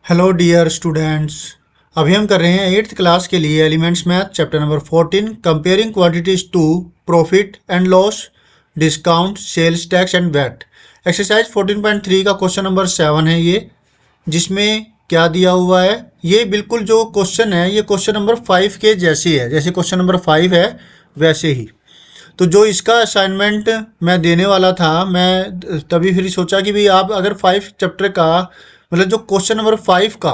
Hello dear students. अभी हम कर रहे हैं 8th क्लास के लिए elements math chapter number 14 comparing quantities to profit and loss, discount, sales tax and VAT. Exercise 14.3 का क्वेश्चन नंबर 7 है ये, जिसमें क्या दिया हुआ है। ये बिल्कुल जो क्वेश्चन है ये क्वेश्चन नंबर 5 के जैसे है, जैसे क्वेश्चन नंबर 5 है वैसे ही। तो जो इसका असाइनमेंट मैं देने वाला था, मैं तभी फिर सोचा कि भाई आप अगर 5 चैप्टर का मतलब जो क्वेश्चन नंबर 5 का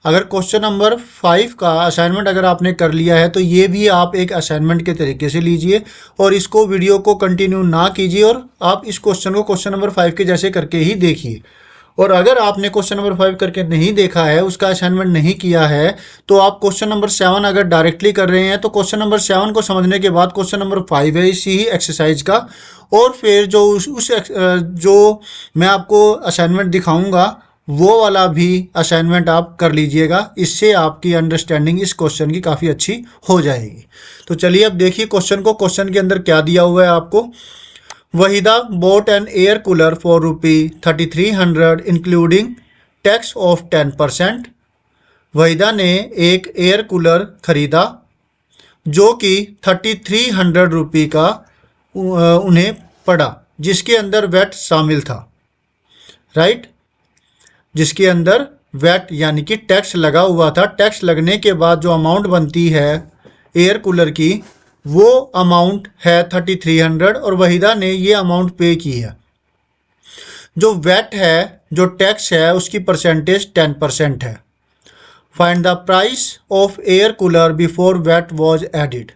अगर क्वेश्चन नंबर 5 का असाइनमेंट अगर आपने कर लिया है तो ये भी आप एक असाइनमेंट के तरीके से लीजिए और इसको वीडियो को कंटिन्यू ना कीजिए और आप इस क्वेश्चन को क्वेश्चन नंबर 5 के जैसे करके ही देखिए। और अगर आपने क्वेश्चन नंबर 5 करके नहीं देखा है, उसका असाइनमेंट नहीं किया है, तो आप क्वेश्चन नंबर 7 अगर डायरेक्टली कर रहे हैं तो क्वेश्चन नंबर 7 को समझने के बाद क्वेश्चन नंबर 5 है इसी ही एक्सरसाइज का, और फिर जो जो मैं आपको असाइनमेंट दिखाऊंगा वो वाला भी असाइनमेंट आप कर लीजिएगा। इससे आपकी अंडरस्टैंडिंग इस क्वेश्चन की काफ़ी अच्छी हो जाएगी। तो चलिए अब देखिए क्वेश्चन को। क्वेश्चन के अंदर क्या दिया हुआ है आपको। Waheeda bought an air cooler for ₹3300 including tax of 10%। Waheeda ने एक एयर कूलर खरीदा जो कि 3300 रुपये का उन्हें पड़ा, जिसके अंदर वैट शामिल था। राइट, जिसके अंदर वैट यानी कि टैक्स लगा हुआ था। टैक्स लगने के बाद जो अमाउंट बनती है एयर कूलर की, वो अमाउंट है 3300 और वहीदा ने ये अमाउंट पे की है। जो वैट है, जो टैक्स है, उसकी परसेंटेज 10% है। Find the price of air cooler before VAT was added.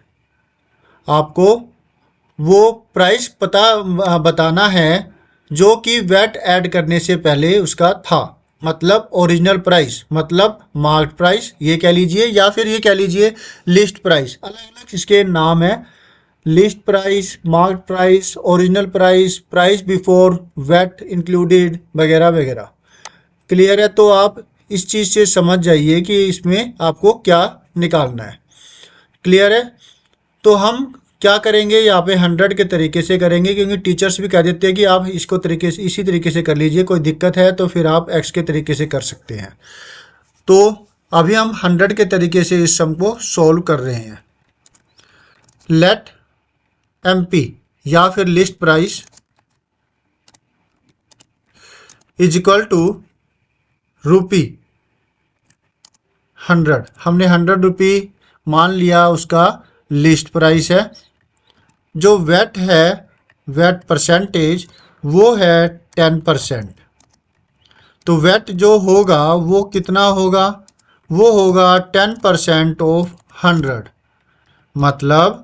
आपको वो प्राइस बताना है जो कि वैट ऐड करने से पहले उसका था। मतलब ओरिजिनल प्राइस, मतलब मार्केट प्राइस ये कह लीजिए, या फिर ये कह लीजिए लिस्ट प्राइस। अलग अलग इसके नाम है, list price, market price, original price, price before VAT included, वगैरह वगैरह। क्लियर है? तो आप इस चीज़ से समझ जाइए कि इसमें आपको क्या निकालना है। क्लियर है? तो हम क्या करेंगे यहाँ पे 100 के तरीके से करेंगे, क्योंकि टीचर्स भी कह देते हैं कि आप इसको तरीके से इसी तरीके से कर लीजिए, कोई दिक्कत है तो फिर आप एक्स के तरीके से कर सकते हैं। तो अभी हम 100 के तरीके से इस सम को सॉल्व कर रहे हैं। लेट एमपी या फिर list price is equal to rupee 100। हमने 100 रुपी मान लिया उसका लिस्ट प्राइस है। जो वैट है, वैट परसेंटेज, वो है 10%। तो वैट जो होगा वो कितना होगा? वो होगा 10% ऑफ 100। मतलब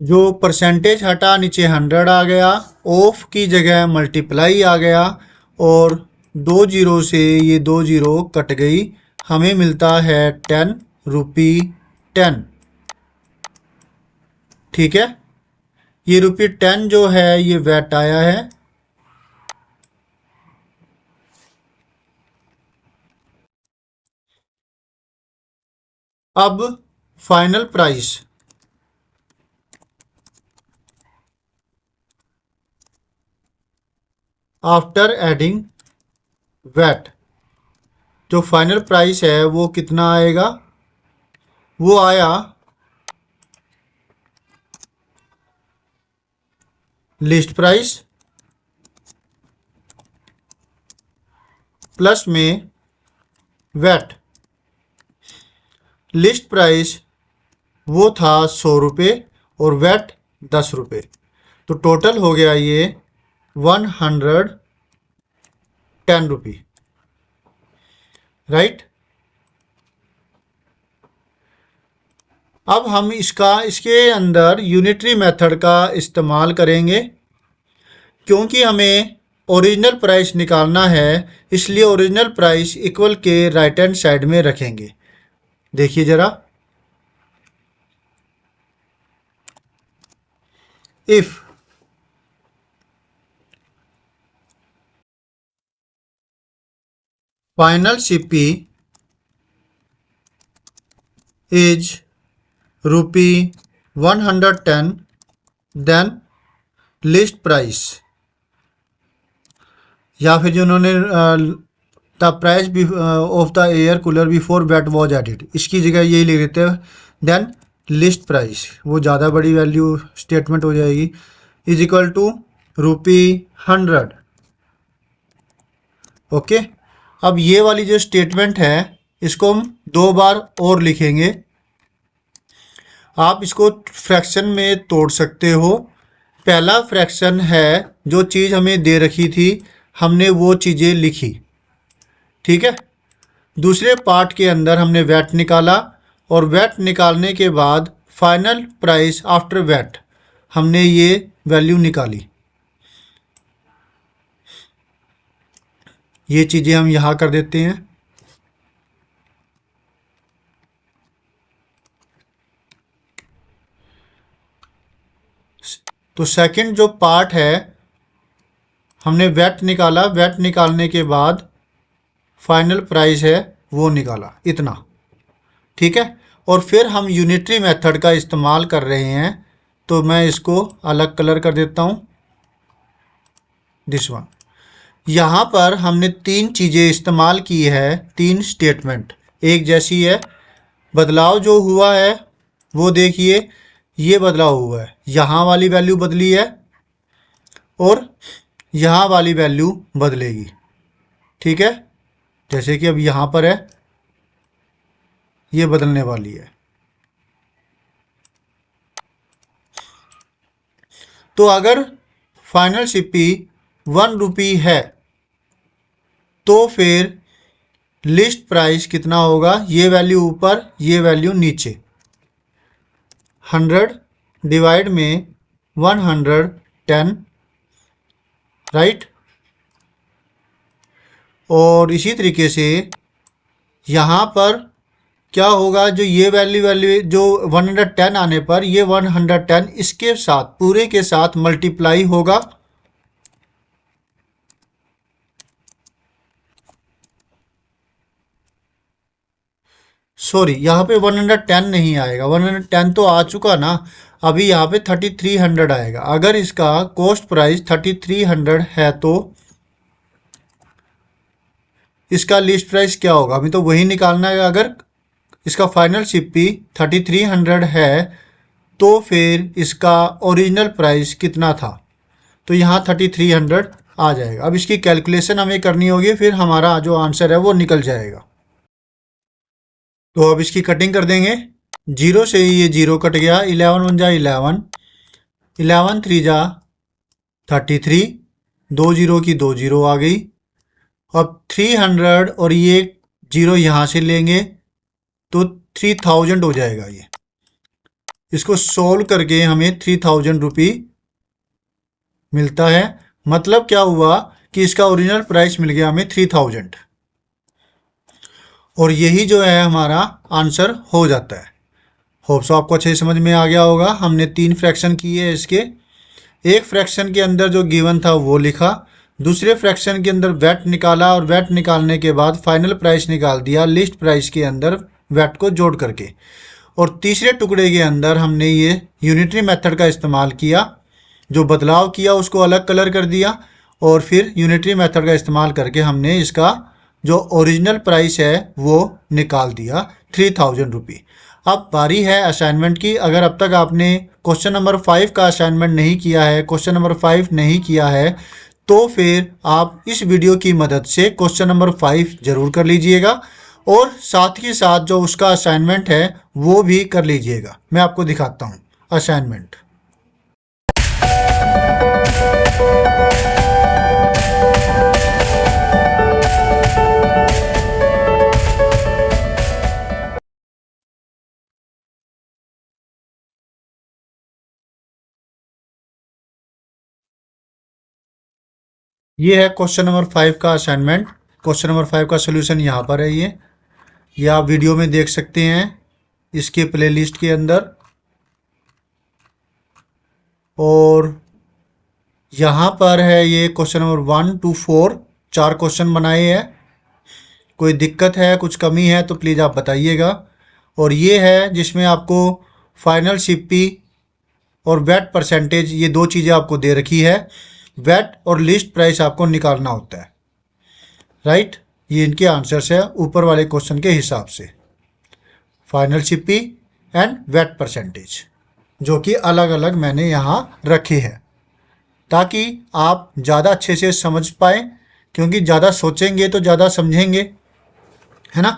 जो परसेंटेज हटा नीचे 100 आ गया, ऑफ की जगह मल्टीप्लाई आ गया, और 2 जीरो से ये 2 जीरो कट गई, हमें मिलता है 10 रुपी 10। ठीक है, ये रुपये 10 जो है ये वैट आया है। अब final price after adding VAT, जो फाइनल प्राइस है वो कितना आएगा? वो आया लिस्ट प्राइस प्लस में वैट। लिस्ट प्राइस वो था 100 रुपये और वैट 10 रुपये, तो टोटल हो गया ये 110 रुपी। राइट। अब हम इसके अंदर यूनिटरी मेथड का इस्तेमाल करेंगे, क्योंकि हमें ओरिजिनल प्राइस निकालना है, इसलिए ओरिजिनल प्राइस इक्वल के राइट हैंड साइड में रखेंगे। देखिए ज़रा, if final CP is rupee 110, then list price या फिर जो उन्होंने the price of the air cooler before VAT was added, इसकी जगह यही लिख देते हैं। देन लिस्ट प्राइस, वो ज़्यादा बड़ी वैल्यू स्टेटमेंट हो जाएगी, इज इक्वल टू ₹100। ओके, अब ये वाली जो स्टेटमेंट है इसको हम 2 बार और लिखेंगे। आप इसको फ्रैक्शन में तोड़ सकते हो। पहला फ्रैक्शन है जो चीज़ हमें दे रखी थी, हमने वो चीज़ें लिखी, ठीक है। दूसरे पार्ट के अंदर हमने वैट निकाला और वैट निकालने के बाद फाइनल प्राइस आफ्टर वैट हमने ये वैल्यू निकाली। ये चीज़ें हम यहाँ कर देते हैं। तो सेकंड जो पार्ट है, हमने वैट निकाला, वैट निकालने के बाद फाइनल प्राइस है वो निकाला, इतना, ठीक है। और फिर हम यूनिटरी मेथड का इस्तेमाल कर रहे हैं, तो मैं इसको अलग कलर कर देता हूँ, दिस वन। यहाँ पर हमने 3 चीज़ें इस्तेमाल की है, 3 स्टेटमेंट एक जैसी है। बदलाव जो हुआ है वो देखिए, ये बदलाव हुआ है, यहाँ वाली वैल्यू बदली है और यहाँ वाली वैल्यू बदलेगी, ठीक है। जैसे कि अब यहाँ पर है, ये बदलने वाली है। तो अगर फाइनल सीपी ₹1 है तो फिर लिस्ट प्राइस कितना होगा, ये वैल्यू ऊपर, ये वैल्यू नीचे। 100 डिवाइड में 110, राइट। और इसी तरीके से यहाँ पर क्या होगा, जो ये वैल्यू जो 110 आने पर ये 110 इसके साथ पूरे के साथ मल्टीप्लाई होगा, सॉरी यहाँ पे 110 नहीं आएगा, 110 तो आ चुका ना, अभी यहाँ पे 3300 आएगा। अगर इसका कॉस्ट प्राइस 3300 है तो इसका लिस्ट प्राइस क्या होगा, अभी तो वही निकालना है। अगर इसका फाइनल सीपी 3300 है तो फिर इसका ओरिजिनल प्राइस कितना था, तो यहाँ 3300 आ जाएगा। अब इसकी कैलकुलेशन हमें करनी होगी, फिर हमारा जो आंसर है वो निकल जाएगा। तो अब इसकी कटिंग कर देंगे। 0 से ये 0 कट गया, 11 1 जा 11, 11 3 जा 33, 2 0 की 2 0 आ गई। अब 300 और ये 0 यहाँ से लेंगे तो 3000 हो जाएगा। ये इसको सोल्व करके हमें 3000 रुपये मिलता है। मतलब क्या हुआ कि इसका ओरिजिनल प्राइस मिल गया हमें 3000, और यही जो है हमारा आंसर हो जाता है। होप सो आपको अच्छे समझ में आ गया होगा। हमने 3 फ्रैक्शन किए इसके। एक फ्रैक्शन के अंदर जो गिवन था वो लिखा, दूसरे फ्रैक्शन के अंदर वैट निकाला और वैट निकालने के बाद फाइनल प्राइस निकाल दिया लिस्ट प्राइस के अंदर वैट को जोड़ करके, और तीसरे टुकड़े के अंदर हमने ये यूनिटरी मेथड का इस्तेमाल किया, जो बदलाव किया उसको अलग कलर कर दिया, और फिर यूनिटरी मेथड का इस्तेमाल करके हमने इसका जो ओरिजिनल प्राइस है वो निकाल दिया 3000 रुपये। अब बारी है असाइनमेंट की। अगर अब तक आपने क्वेश्चन नंबर 5 का असाइनमेंट नहीं किया है, क्वेश्चन नंबर 5 नहीं किया है, तो फिर आप इस वीडियो की मदद से क्वेश्चन नंबर 5 जरूर कर लीजिएगा, और साथ ही साथ जो उसका असाइनमेंट है वो भी कर लीजिएगा। मैं आपको दिखाता हूँ असाइनमेंट। ये है क्वेश्चन नंबर 5 का असाइनमेंट। क्वेश्चन नंबर 5 का सोल्यूशन यहाँ पर है। ये आप वीडियो में देख सकते हैं इसके प्लेलिस्ट के अंदर, और यहाँ पर है ये क्वेश्चन नंबर 1 to 4, 4 क्वेश्चन बनाए हैं। कोई दिक्कत है, कुछ कमी है तो प्लीज़ आप बताइएगा। और ये है जिसमें आपको फाइनल सीपी और वैट परसेंटेज, ये 2 चीज़ें आपको दे रखी है। वेट और लिस्ट प्राइस आपको निकालना होता है। राइट, ये इनके आंसर्स है ऊपर वाले क्वेश्चन के हिसाब से। Final CP and wait percentage जो कि अलग अलग मैंने यहाँ रखी है ताकि आप ज़्यादा अच्छे से समझ पाए, क्योंकि ज़्यादा सोचेंगे तो ज़्यादा समझेंगे, है ना।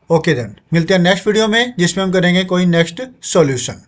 ओके देन, मिलते हैं नेक्स्ट वीडियो में जिसमें हम करेंगे कोई नेक्स्ट सॉल्यूशन।